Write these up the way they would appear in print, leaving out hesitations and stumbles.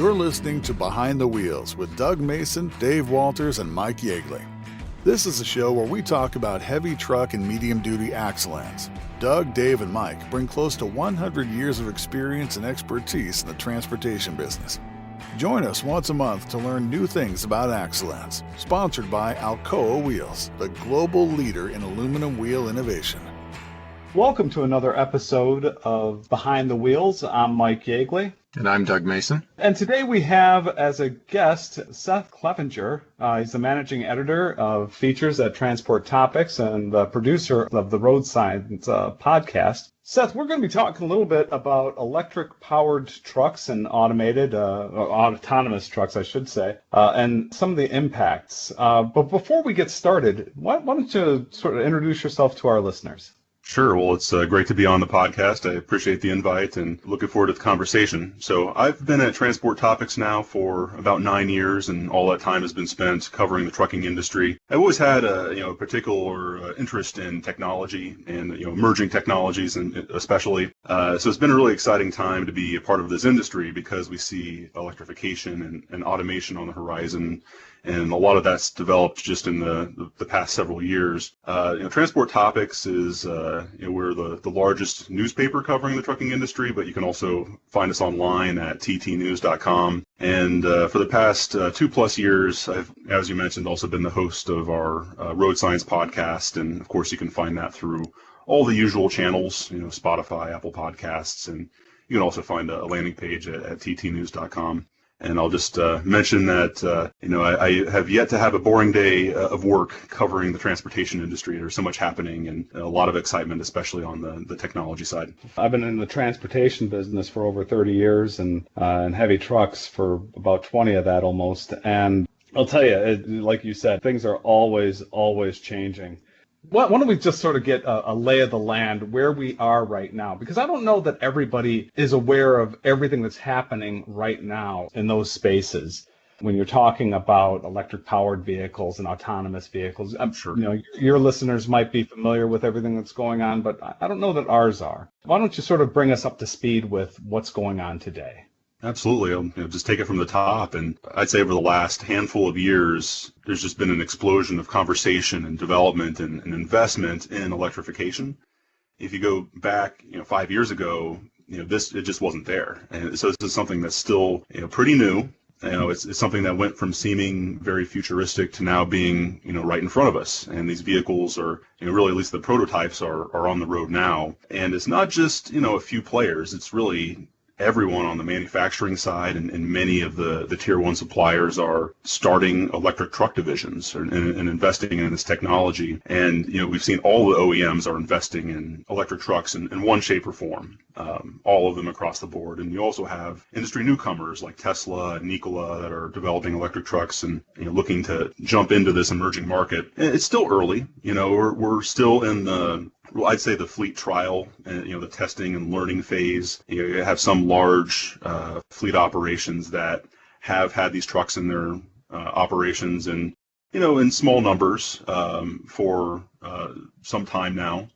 You're listening to Behind the Wheels with Doug Mason, Dave Walters, and Mike Yeagley. This is a show where we talk about heavy truck and medium-duty axolans. Doug, Dave, and Mike bring close to 100 years of experience and expertise in the transportation business. Join us once a month to learn new things about axolans. Sponsored by Alcoa Wheels, the global leader in aluminum wheel innovation. Welcome to another episode of Behind the Wheels. I'm Mike Yeagley. And I'm Doug Mason. And today we have as a guest Seth Clevenger. He's the managing editor of features at Transport Topics and the producer of the RoadSigns podcast. Seth, we're going to be talking a little bit about electric-powered trucks and autonomous trucks, I should say, and some of the impacts. But before we get started, why don't you sort of introduce yourself to our listeners? Sure. Well, it's great to be on the podcast. I appreciate the invite and looking forward to the conversation. So I've been at Transport Topics now for about 9 years, and all that time has been spent covering the trucking industry. I've always had a particular interest in technology and emerging technologies, and especially. So it's been a really exciting time to be a part of this industry because we see electrification and automation on the horizon. And a lot of that's developed just in the past several years. Transport Topics is we're the largest newspaper covering the trucking industry, but you can also find us online at ttnews.com. And for the past 2+ years, I've, as you mentioned, also been the host of our RoadSigns podcast, and of course you can find that through all the usual channels, Spotify, Apple Podcasts, and you can also find a landing page at ttnews.com. And I'll just mention that, I have yet to have a boring day of work covering the transportation industry. There's so much happening and a lot of excitement, especially on the technology side. I've been in the transportation business for over 30 years and heavy trucks for about 20 of that almost. And I'll tell you, like you said, things are always changing. Why don't we just sort of get a lay of the land where we are right now? Because I don't know that everybody is aware of everything that's happening right now in those spaces. When you're talking about electric-powered vehicles and autonomous vehicles, I'm sure your listeners might be familiar with everything that's going on, but I don't know that ours are. Why don't you sort of bring us up to speed with what's going on today? Absolutely. I'll just take it from the top. And I'd say over the last handful of years, there's just been an explosion of conversation and development and investment in electrification. If you go back, 5 years ago, it just wasn't there. And so this is something that's still, pretty new. It's something that went from seeming very futuristic to now being, right in front of us. And these vehicles are, really at least the prototypes are on the road now. And it's not just, a few players. It's really everyone on the manufacturing side, and many of the tier one suppliers are starting electric truck divisions and investing in this technology. And, we've seen all the OEMs are investing in electric trucks in one shape or form, all of them across the board. And you also have industry newcomers like Tesla and Nikola that are developing electric trucks and looking to jump into this emerging market. And it's still early. We're still in I'd say the fleet trial and the testing and learning phase. You have some large fleet operations that have had these trucks in their operations and in small numbers for some time now.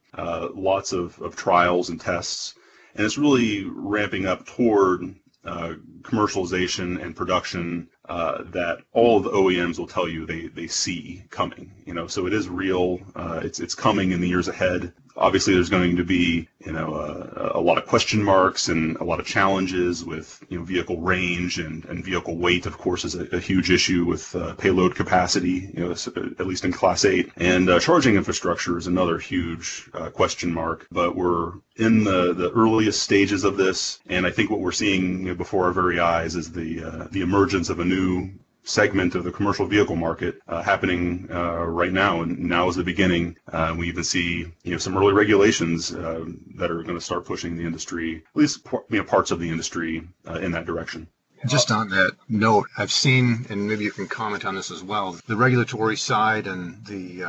Lots of trials and tests, and it's really ramping up toward commercialization and production that all of the OEMs will tell you they see coming. So it is real. It's coming in the years ahead. Obviously, there's going to be a lot of question marks and a lot of challenges with vehicle range and vehicle weight. Of course, is a huge issue with payload capacity. At least in Class 8, and charging infrastructure is another huge question mark. But we're in the earliest stages of this, and I think what we're seeing before our very eyes is the emergence of a new segment of the commercial vehicle market happening right now, and now is the beginning. We even see some early regulations that are going to start pushing the industry, at least parts of the industry, in that direction. Just on that note, I've seen, and maybe you can comment on this as well, the regulatory side and the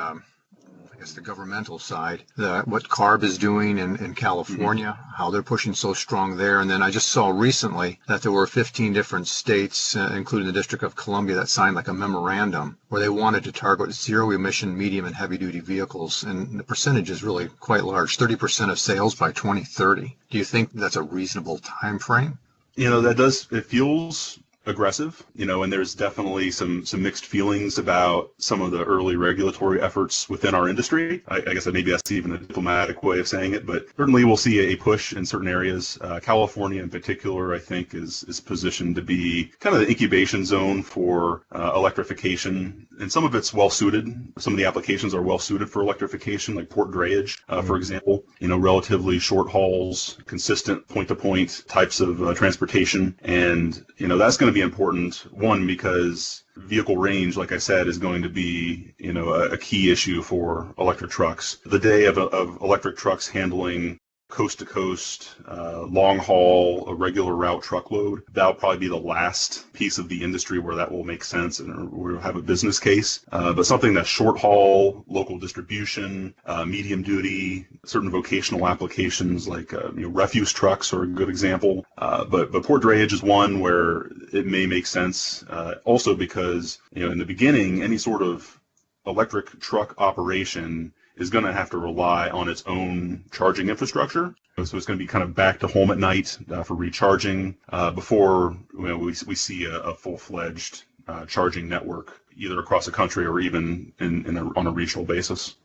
governmental side, what CARB is doing in California, how they're pushing so strong there. And then I just saw recently that there were 15 different states, including the District of Columbia, that signed like a memorandum where they wanted to target zero-emission medium and heavy-duty vehicles. And the percentage is really quite large, 30% of sales by 2030. Do you think that's a reasonable time frame? It feels aggressive, and there's definitely some mixed feelings about some of the early regulatory efforts within our industry. I guess maybe that's even a diplomatic way of saying it, but certainly we'll see a push in certain areas. California in particular, I think, is positioned to be kind of the incubation zone for electrification, and some of it's well suited. Some of the applications are well suited for electrification, like port drayage, for example, relatively short hauls, consistent point-to-point types of transportation. And, that's going to be important, one, because vehicle range, like I said, is going to be, a key issue for electric trucks. The day of electric trucks handling coast to coast, long haul, a regular route truckload, that'll probably be the last piece of the industry where that will make sense and we'll have a business case. But something that's short haul, local distribution, medium duty, certain vocational applications like refuse trucks are a good example. But port drayage is one where it may make sense. Also because in the beginning, any sort of electric truck operation is going to have to rely on its own charging infrastructure. So it's going to be kind of back to home at night for recharging before we see a full-fledged charging network either across the country or even on a regional basis.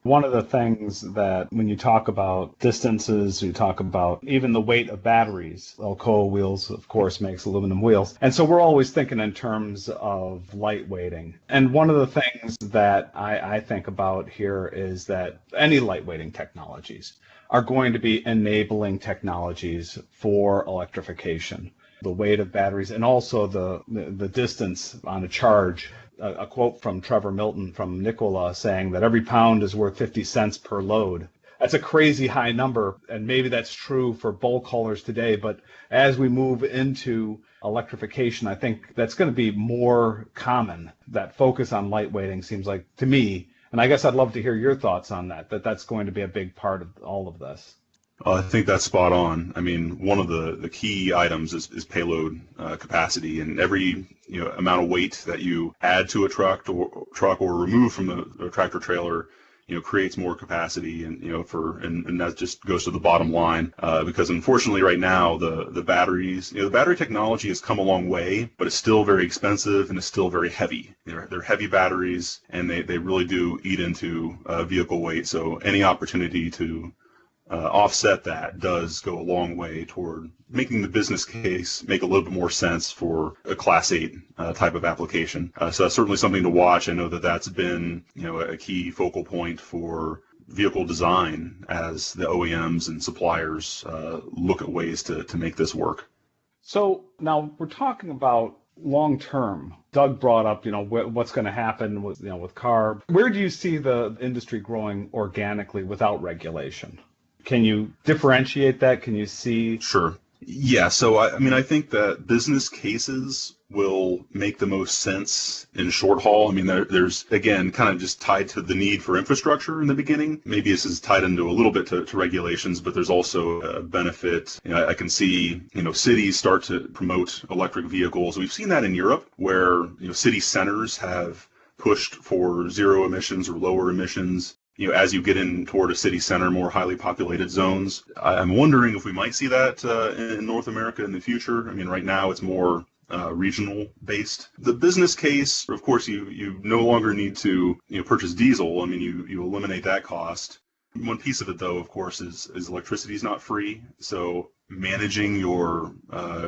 One of the things that when you talk about distances, you talk about even the weight of batteries. Alcoa wheels, of course, makes aluminum wheels. And so we're always thinking in terms of lightweighting. And one of the things that I think about here is that any lightweighting technologies are going to be enabling technologies for electrification. The weight of batteries and also the distance on a charge. A quote from Trevor Milton from Nikola saying that every pound is worth 50 cents per load. That's a crazy high number, and maybe that's true for bulk haulers today, but as we move into electrification, I think that's going to be more common. That focus on lightweighting seems like, to me, and I guess I'd love to hear your thoughts on that's going to be a big part of all of this. I think that's spot on. I mean, one of the key items is payload capacity, and every amount of weight that you add to a truck or remove from the tractor trailer, creates more capacity, and and that just goes to the bottom line because unfortunately right now the batteries, the battery technology has come a long way, but it's still very expensive and it's still very heavy. They're heavy batteries, and they really do eat into vehicle weight. So any opportunity to offset that does go a long way toward making the business case make a little bit more sense for a Class 8 type of application. So that's certainly something to watch. I know that's been a key focal point for vehicle design as the OEMs and suppliers look at ways to make this work. So now we're talking about long term. Doug brought up, what's going to happen with CARB. Where do you see the industry growing organically without regulation? Can you differentiate that? Can you see? Sure. Yeah. So, I think that business cases will make the most sense in short haul. I mean, there's, again, kind of just tied to the need for infrastructure in the beginning. Maybe this is tied into a little bit to regulations, but there's also a benefit. I can see, cities start to promote electric vehicles. We've seen that in Europe where, city centers have pushed for zero emissions or lower emissions. As you get in toward a city center, more highly populated zones. I'm wondering if we might see that in North America in the future. I mean, right now it's more regional based. The business case, of course, you no longer need to purchase diesel. I mean, you eliminate that cost. One piece of it, though, of course, is electricity is not free. So managing your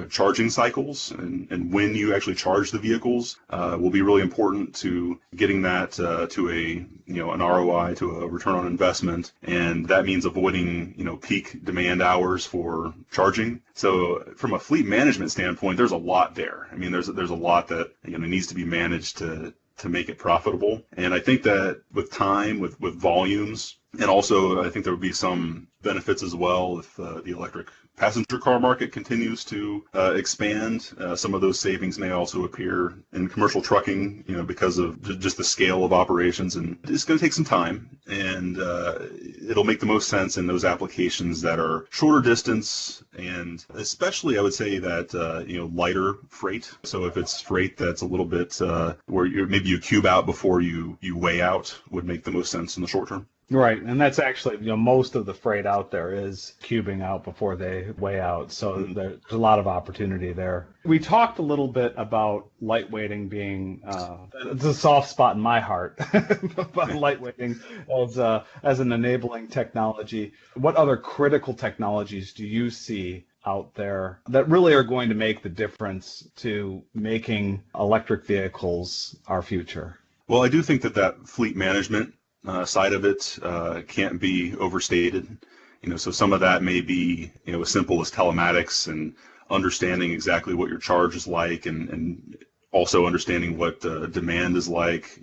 charging cycles and when you actually charge the vehicles will be really important to getting that to an ROI, to a return on investment, and that means avoiding peak demand hours for charging. So from a fleet management standpoint, there's a lot there. I mean, there's a lot that needs to be managed to make it profitable. And I think that with time, with volumes, and also I think there would be some benefits as well if the electric passenger car market continues to expand. Some of those savings may also appear in commercial trucking, because of just the scale of operations. And it's going to take some time, and it'll make the most sense in those applications that are shorter distance, and especially I would say that lighter freight. So if it's freight that's a little bit where maybe you cube out before you weigh out, would make the most sense in the short term. Right, and that's actually, most of the freight out there is cubing out before they weigh out, so there's a lot of opportunity there. We talked a little bit about lightweighting being it's a soft spot in my heart about lightweighting as an enabling technology. What other critical technologies do you see out there that really are going to make the difference to making electric vehicles our future? Well, I do think that fleet management side of it can't be overstated. So some of that may be, as simple as telematics and understanding exactly what your charge is like, and also understanding what demand is like.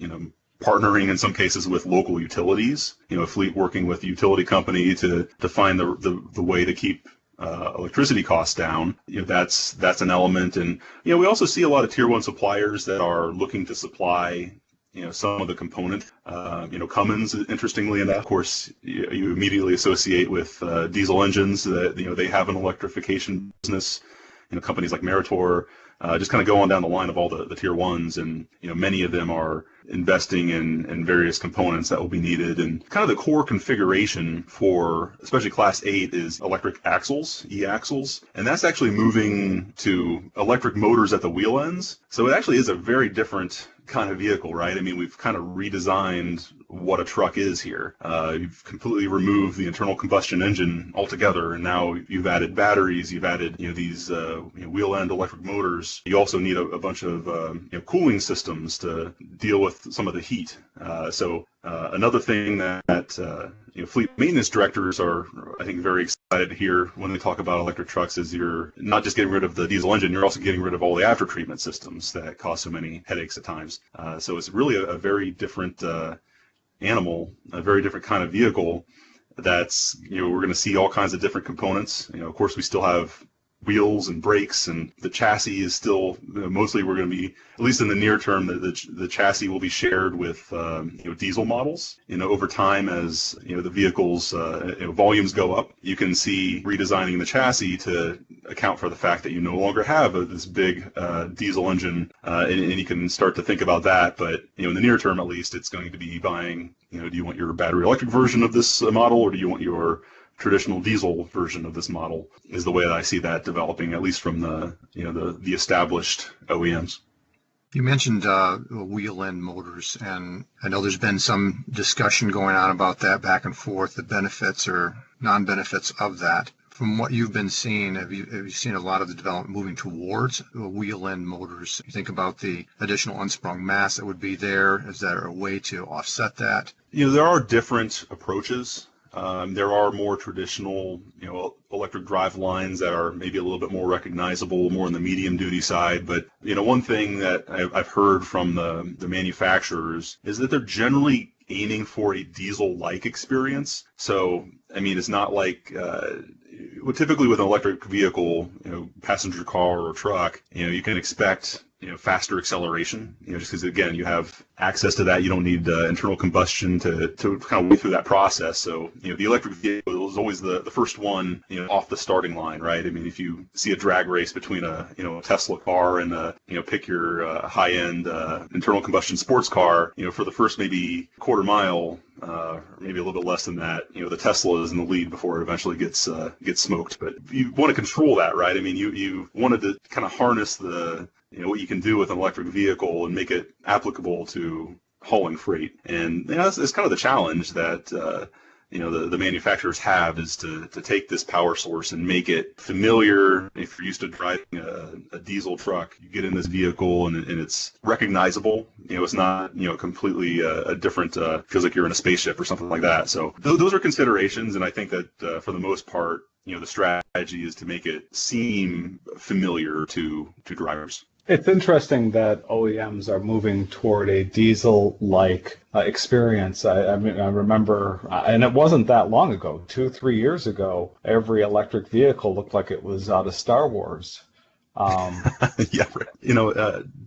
Partnering in some cases with local utilities. A fleet working with a utility company to find the way to keep electricity costs down. That's an element, and we also see a lot of tier one suppliers that are looking to supply some of the components. Cummins, interestingly enough, of course, you immediately associate with diesel engines that, they have an electrification business. Companies like Meritor, just kind of go on down the line of all the tier ones, and, many of them are investing in various components that will be needed. And kind of the core configuration for, especially Class 8, is electric axles, e-axles, and that's actually moving to electric motors at the wheel ends. So it actually is a very different kind of vehicle, right? I mean, we've kind of redesigned what a truck is here. You've completely removed the internal combustion engine altogether, and now you've added batteries, you've added these wheel end electric motors. You also need a bunch of cooling systems to deal with some of the heat. So another thing that fleet maintenance directors are, I think, very excited to hear when they talk about electric trucks is you're not just getting rid of the diesel engine, you're also getting rid of all the after treatment systems that cause so many headaches at times. So it's really a very different animal, a very different kind of vehicle. That's, we're going to see all kinds of different components. Of course, we still have wheels and brakes, and the chassis is still mostly, we're going to be, at least in the near term, the chassis will be shared with diesel models. Over time, as the vehicles volumes go up, you can see redesigning the chassis to account for the fact that you no longer have this big diesel engine, and you can start to think about that. But in the near term, at least, it's going to be buying, do you want your battery electric version of this model, or do you want your traditional diesel version of this model, is the way that I see that developing, at least from the established OEMs. You mentioned wheel end motors, and I know there's been some discussion going on about that back and forth, the benefits or non-benefits of that. From what you've been seeing, have you seen a lot of the development moving towards wheel end motors? You think about the additional unsprung mass that would be there. Is there a way to offset that? There are different approaches. There are more traditional, electric drive lines that are maybe a little bit more recognizable, more on the medium duty side. But, one thing that I've heard from the manufacturers is that they're generally aiming for a diesel-like experience. So, I mean, it's not like, typically with an electric vehicle, passenger car or truck, you can expect faster acceleration, just because, again, you have access to that. You don't need internal combustion to kind of wait through that process. So, the electric vehicle is always the first one, off the starting line, right? I mean, if you see a drag race between a Tesla car and pick your high-end internal combustion sports car, for the first maybe quarter mile, or maybe a little bit less than that, the Tesla is in the lead before it eventually gets smoked. But you want to control that, right? I mean, you wanted to kind of harness the what you can do with an electric vehicle and make it applicable to hauling freight. And that's kind of the challenge that the manufacturers have, is to take this power source and make it familiar. If you're used to driving a diesel truck, you get in this vehicle and it's recognizable. It's not completely a different, feels like you're in a spaceship or something like that. So those are considerations, and I think that for the most part, the strategy is to make it seem familiar to drivers. It's interesting that OEMs are moving toward a diesel-like experience. I mean, I remember, and it wasn't that long ago, 2-3 years ago, every electric vehicle looked like it was out of Star Wars. Yeah,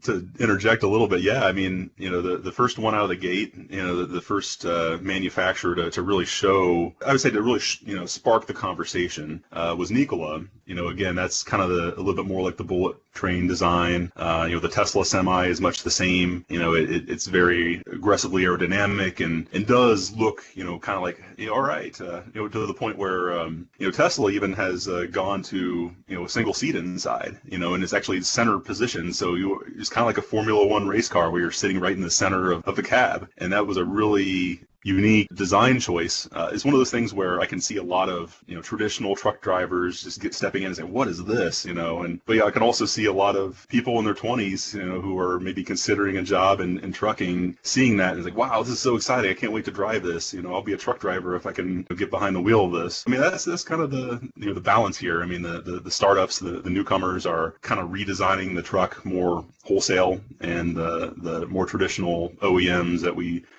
to interject a little bit, yeah, I mean, the first one out of the gate, the first manufacturer to really show, I would say, to really spark the conversation was Nikola. Again, that's kind of a little bit more like the bullet powertrain design. The Tesla Semi is much the same. It's very aggressively aerodynamic and does look, kind of like, all right, to the point where, Tesla even has gone to, a single seat inside, and it's actually center position. So it's kind of like a Formula One race car where you're sitting right in the center of the cab. And that was a really unique design choice. It's one of those things where I can see a lot of traditional truck drivers just stepping in and saying, "What is this?" But I can also see a lot of people in their 20s, who are maybe considering a job in trucking, seeing that and it's like, "Wow, this is so exciting! I can't wait to drive this. I'll be a truck driver if I can get behind the wheel of this." I mean, that's kind of the balance here. I mean, the startups, the newcomers are kind of redesigning the truck more wholesale, and the more traditional OEMs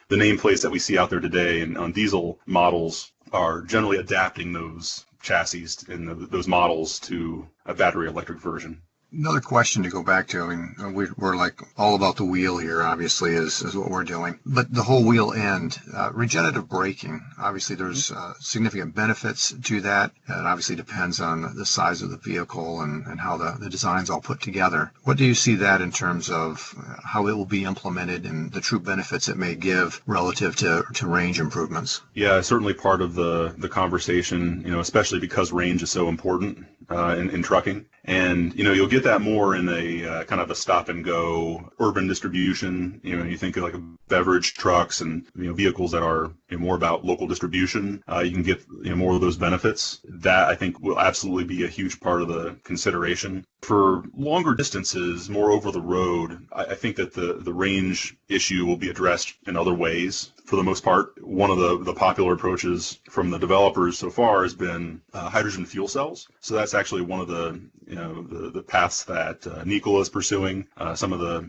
the nameplates that we see out there today and on diesel models are generally adapting those chassis and those models to a battery electric version. Another question to go back to. I mean, we're like all about the wheel here, obviously, is what we're doing. But the whole wheel end, regenerative braking, obviously there's significant benefits to that. It obviously depends on the size of the vehicle and how the design's all put together. What do you see that in terms of how it will be implemented and the true benefits it may give relative to range improvements? Yeah, certainly part of the conversation, especially because range is so important in trucking. And, you'll get that more in a kind of a stop and go urban distribution. You think of like beverage trucks and, vehicles that are more about local distribution. You can get more of those benefits. That I think will absolutely be a huge part of the consideration. For longer distances, more over the road, I think that the range issue will be addressed in other ways. For the most part, one of the popular approaches from the developers so far has been hydrogen fuel cells. So that's actually one of the paths that Nikola is pursuing. Some of the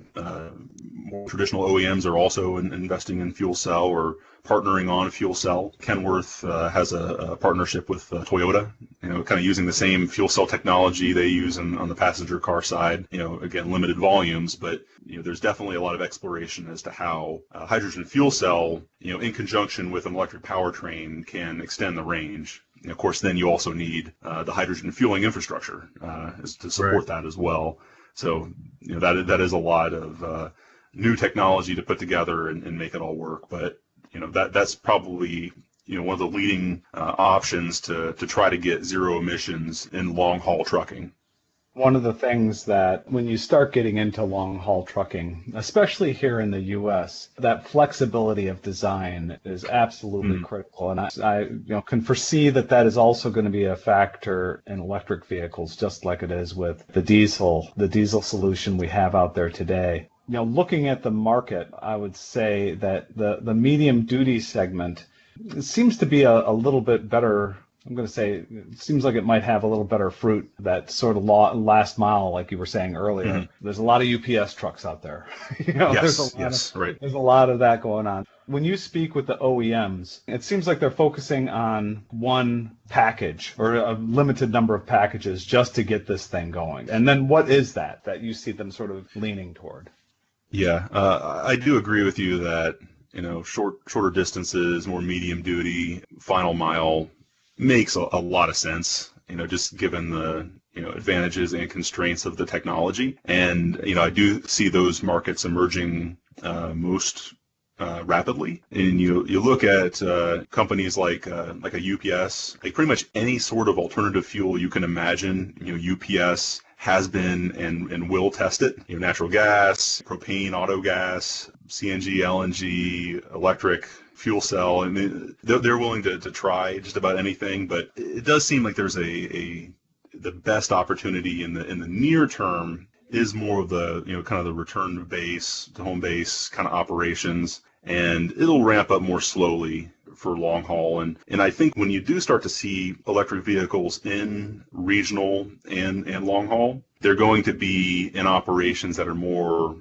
more traditional OEMs are also investing in fuel cell or partnering on a fuel cell. Kenworth has a partnership with Toyota, kind of using the same fuel cell technology they use on the passenger car side. Again, limited volumes, but there's definitely a lot of exploration as to how hydrogen fuel cell, in conjunction with an electric powertrain, can extend the range. Of course, then you also need the hydrogen fueling infrastructure to support that as well. So that is a lot of new technology to put together and make it all work. But that's probably one of the leading options to try to get zero emissions in long haul trucking. One of the things that when you start getting into long haul trucking, especially here in the U.S., that flexibility of design is absolutely critical. And I can foresee that is also going to be a factor in electric vehicles, just like it is with the diesel solution we have out there today. Looking at the market, I would say that the medium duty segment seems to be a little bit better. I'm going to say it seems like it might have a little better fruit, that sort of last mile, like you were saying earlier. There's a lot of UPS trucks out there. There's a lot of that going on. When you speak with the OEMs, it seems like they're focusing on one package or a limited number of packages just to get this thing going. And then what is that you see them sort of leaning toward? Yeah, I do agree with you that, shorter distances, more medium duty, final mile makes a lot of sense, just given the, advantages and constraints of the technology. And, I do see those markets emerging most rapidly. And you look at companies like a UPS, like pretty much any sort of alternative fuel you can imagine, UPS has been and will test it. Natural gas, propane, auto gas, CNG, LNG, electric, fuel cell. I mean, they're willing to try just about anything, but it does seem like there's the best opportunity in the near term is more of the kind of the return to home base kind of operations, and it'll ramp up more slowly for long haul. And I think when you do start to see electric vehicles in regional and long haul, they're going to be in operations that are more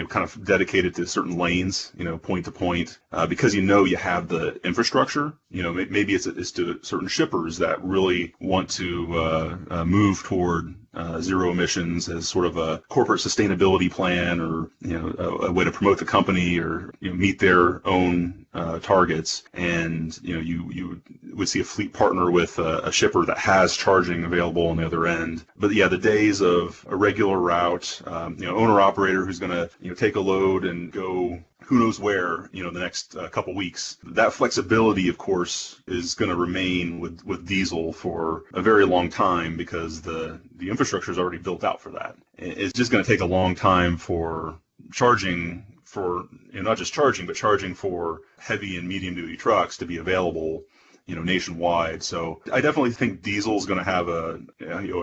kind of dedicated to certain lanes, point to point, because you have the infrastructure. Maybe it's to certain shippers that really want to move toward zero emissions as sort of a corporate sustainability plan, or a way to promote the company, or meet their own targets, and you would see a fleet partner with a shipper that has charging available on the other end. But yeah, the days of a regular route, owner operator who's going to take a load and go who knows where, the next couple weeks. That flexibility, of course, is going to remain with diesel for a very long time because the infrastructure is already built out for that. It's just going to take a long time for charging for, not just charging, but charging for heavy and medium duty trucks to be available nationwide. So I definitely think diesel is going to have a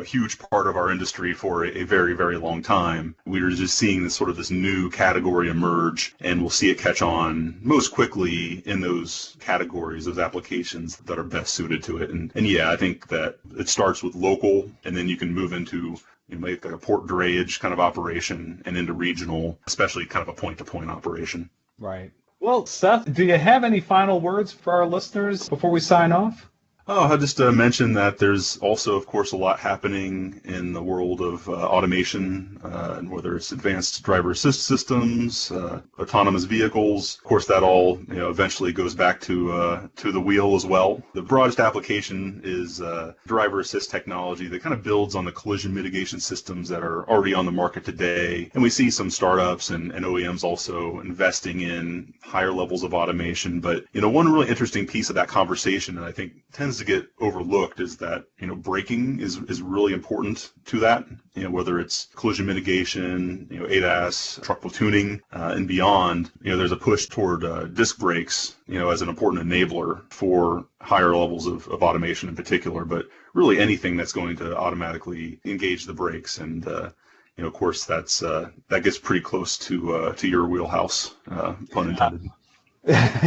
huge part of our industry for a very, very long time. We're just seeing this new category emerge, and we'll see it catch on most quickly in those categories, those applications that are best suited to it. And yeah, I think that it starts with local, and then you can move into like a port drayage kind of operation and into regional, especially kind of a point-to-point operation. Right. Well, Seth, do you have any final words for our listeners before we sign off? Oh, I'll just mention that there's also, of course, a lot happening in the world of automation, and whether it's advanced driver assist systems, autonomous vehicles. Of course, that all eventually goes back to the wheel as well. The broadest application is driver assist technology that kind of builds on the collision mitigation systems that are already on the market today. And we see some startups and OEMs also investing in higher levels of automation. But one really interesting piece of that conversation, and I think tends to get overlooked, is that braking is really important to that. Whether it's collision mitigation, ADAS, truck platooning, and beyond. There's a push toward disc brakes, as an important enabler for higher levels of automation in particular. But really anything that's going to automatically engage the brakes, and of course that gets pretty close to your wheelhouse, pun intended.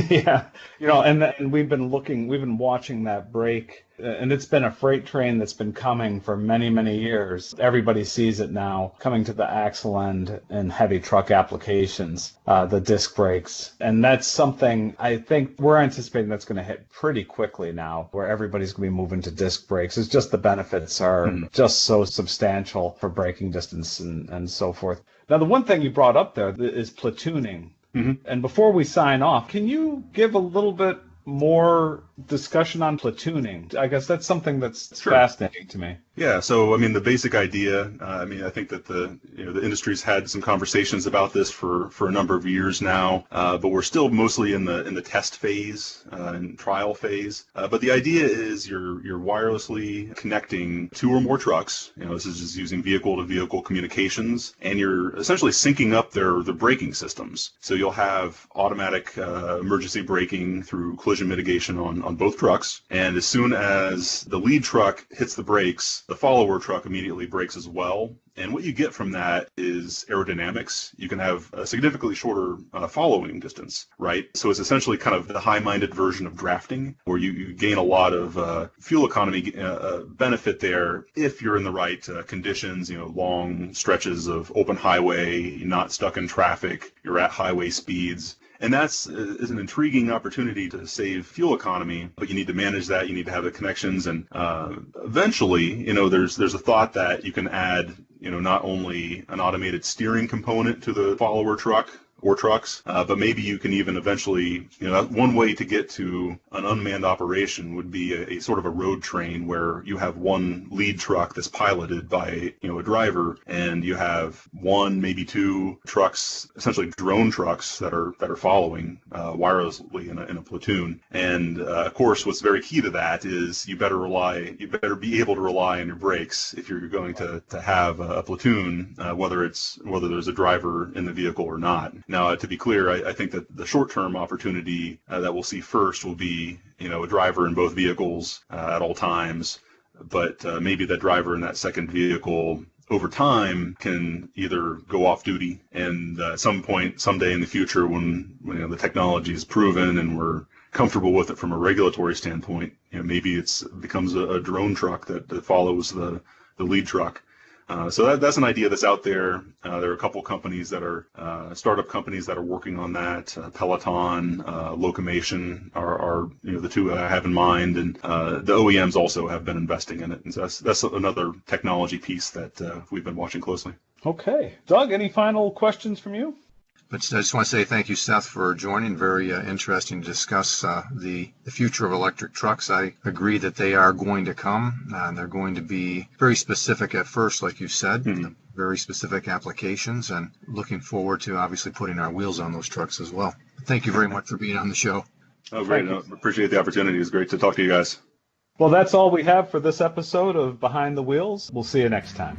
Yeah, and we've been watching that brake, and it's been a freight train that's been coming for many, many years. Everybody sees it now coming to the axle end in heavy truck applications, the disc brakes. And that's something I think we're anticipating that's going to hit pretty quickly now, where everybody's going to be moving to disc brakes. It's just the benefits are just so substantial for braking distance and so forth. Now, the one thing you brought up there is platooning. Mm-hmm. And before we sign off, can you give a little bit more discussion on platooning? I guess that's something that's fascinating to me. Yeah, so the basic idea, I think that the industry's had some conversations about this for a number of years now, but we're still mostly in the test phase and trial phase. But the idea is you're wirelessly connecting two or more trucks. This is just using vehicle-to-vehicle communications, and you're essentially syncing up their braking systems. So you'll have automatic emergency braking through collision mitigation on both trucks, and as soon as the lead truck hits the brakes, the follower truck immediately brakes as well. And what you get from that is aerodynamics. You can have a significantly shorter following distance, right? So it's essentially kind of the high-minded version of drafting, where you gain a lot of fuel economy benefit there if you're in the right conditions, long stretches of open highway, you're not stuck in traffic, you're at highway speeds. And that's is an intriguing opportunity to save fuel economy, but you need to manage that. You need to have the connections, and eventually, there's a thought that you can add, not only an automated steering component to the follower truck or trucks, but maybe you can even eventually, one way to get to an unmanned operation would be a sort of a road train where you have one lead truck that's piloted by, a driver, and you have one, maybe two trucks, essentially drone trucks that are following wirelessly in a platoon. And of course, what's very key to that is you better be able to rely on your brakes if you're going to have a platoon, whether there's a driver in the vehicle or not. Now, to be clear, I think that the short-term opportunity that we'll see first will be, a driver in both vehicles at all times, but maybe that driver in that second vehicle over time can either go off duty, and at some point, someday in the future, when the technology is proven and we're comfortable with it from a regulatory standpoint, maybe it becomes a drone truck that follows the lead truck. So that's an idea that's out there. There are a couple companies that are startup companies that are working on that. Peloton, Locomation are the two I have in mind, and the OEMs also have been investing in it. And so that's another technology piece that we've been watching closely. Okay, Doug, any final questions from you? But I just want to say thank you, Seth, for joining. Very interesting to discuss the future of electric trucks. I agree that they are going to come, and they're going to be very specific at first, like you said, very specific applications, and looking forward to obviously putting our wheels on those trucks as well. Thank you very much for being on the show. Oh, great. No, appreciate the opportunity. It's great to talk to you guys. Well, that's all we have for this episode of Behind the Wheels. We'll see you next time.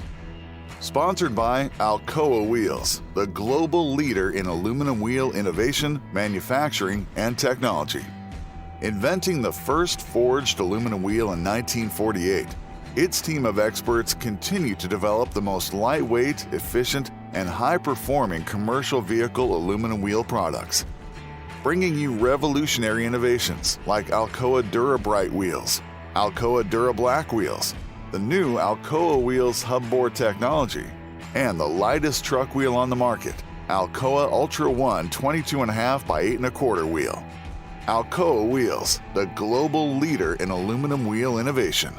Sponsored by Alcoa Wheels, the global leader in aluminum wheel innovation, manufacturing, and technology. Inventing the first forged aluminum wheel in 1948, its team of experts continue to develop the most lightweight, efficient, and high-performing commercial vehicle aluminum wheel products. Bringing you revolutionary innovations like Alcoa DuraBrite wheels, Alcoa DuraBlack wheels, the new Alcoa Wheels hubboard technology, and the lightest truck wheel on the market, Alcoa Ultra One 22.5 by 8.25 wheel. Alcoa Wheels, the global leader in aluminum wheel innovation.